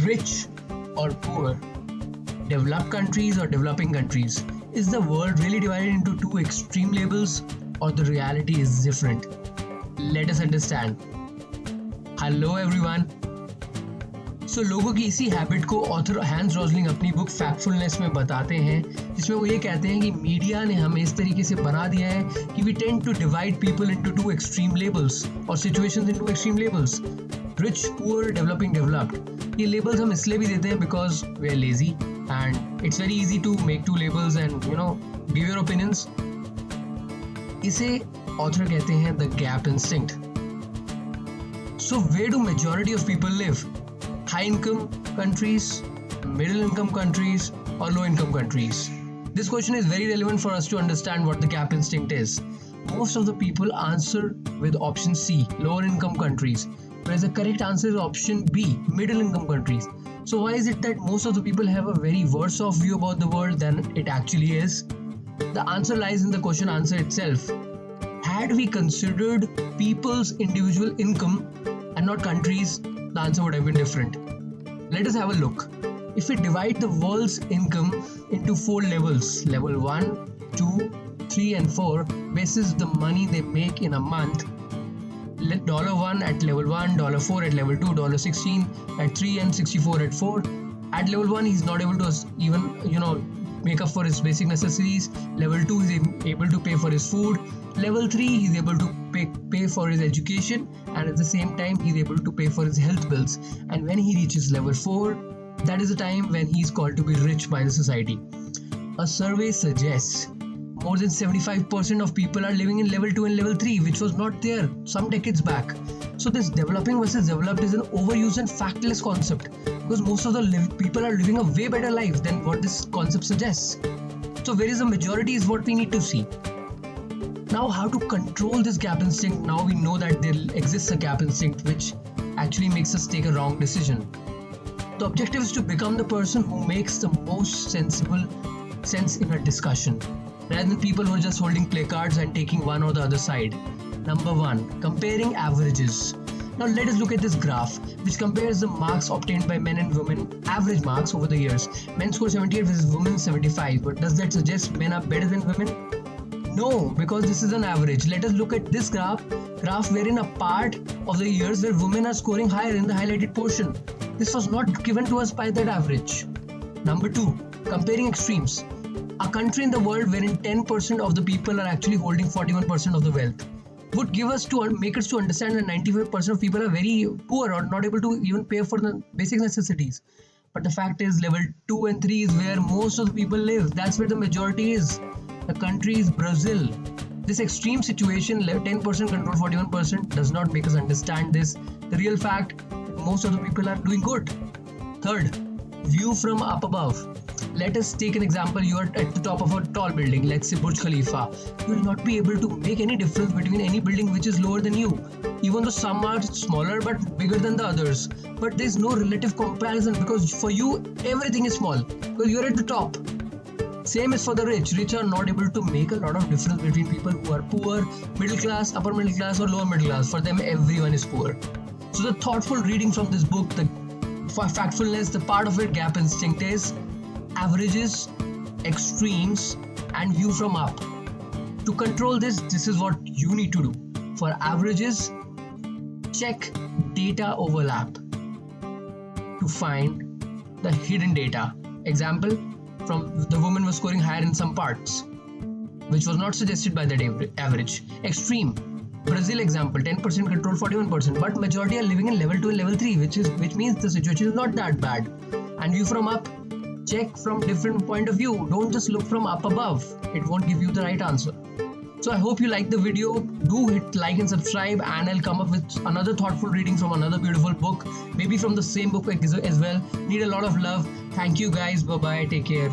Rich or poor? Developed countries or developing countries? Is the world really divided into two extreme labels, or the reality is different? Let us understand. Hello everyone. So लोगों की इसी habit को author hence रोजलिंग अपनी book फैक्टफुलनेस में बताते हैं, जिसमें वो ये कहते हैं कि मीडिया ने हमें इस तरीके से बना दिया है कि we tend to divide people into two extreme labels और situations into extreme labels. Rich, poor, developing, developed. ये लेबल्स हम इसलिए भी देते हैं because we are lazy and it's very easy to make two labels and give your opinions. इसे author कहते हैं the gap instinct. So where do majority of people live? High income countries, middle income countries, or low income countries? This question is very relevant for us to understand what the gap instinct is. Most of the people answer with option C, lower income countries, whereas the correct answer is option B, middle income countries. So why is it that most of the people have a very worse off view about the world than it actually is? The answer lies in the question answer itself. Had we considered people's individual income and not countries, the answer would have been different. Let us have a look. If we divide the world's income into 4 levels, level 1, 2, 3 and 4, basis the money they make in a month, $1 at level 1, $4 at level 2, $16 at 3 and 64 at 4. At level 1 he's not able to even make up for his basic necessities. Level 2 he's able to pay for his food. Level 3 he's able to pay for his education, and at the same time he's able to pay for his health bills. And when he reaches level 4, that is the time when he's called to be rich by the society. A survey suggests more than 75% of people are living in level 2 and level 3, which was not there some decades back. So this developing versus developed is an overused and factless concept, because most of the people are living a way better life than what this concept suggests. So where is the majority is what we need to see. Now, how to control this gap instinct? Now we know that there exists a gap instinct which actually makes us take a wrong decision. The objective is to become the person who makes the most sensible sense in a discussion, rather than people who are just holding placards and taking one or the other side. Number 1, comparing averages. Now let us look at this graph which compares the marks obtained by men and women, average marks over the years. Men score 78 versus women 75, but does that suggest men are better than women? No, because this is an average. Let us look at this graph wherein a part of the years where women are scoring higher in the highlighted portion. This was not given to us by that average. Number 2, comparing extremes. A country in the world wherein 10% of the people are actually holding 41% of the wealth would make us to understand that 95% of people are very poor or not able to even pay for the basic necessities. But the fact is level 2 and 3 is where most of the people live. That's where the majority is. The country is Brazil. This extreme situation, 10% control 41%, does not make us understand this. The real fact, most of the people are doing good. Third, view from up above. Let us take an example. You are at the top of a tall building, let's say Burj Khalifa. You will not be able to make any difference between any building which is lower than you, even though some are smaller but bigger than the others. But there is no relative comparison, because for you everything is small because you are at the top. Same is for the rich. Rich are not able to make a lot of difference between people who are poor, middle class, upper middle class or lower middle class. For them everyone is poor. So the thoughtful reading from this book, the factfulness, the part of it, gap instinct, is averages, extremes and view from up. To control this is what you need to do. For averages, check data overlap to find the hidden data. Example, from the woman was scoring higher in some parts, which was not suggested by that average. Extreme, Brazil example, 10% control 41%, but majority are living in level 2 and level 3, which means the situation is not that bad. And view from up, check from different point of view. Don't just look from up above. It won't give you the right answer. So I hope you like the video. Do hit like and subscribe, and I'll come up with another thoughtful reading from another beautiful book, maybe from the same book as well. Need a lot of love. Thank you guys. Bye bye. Take care.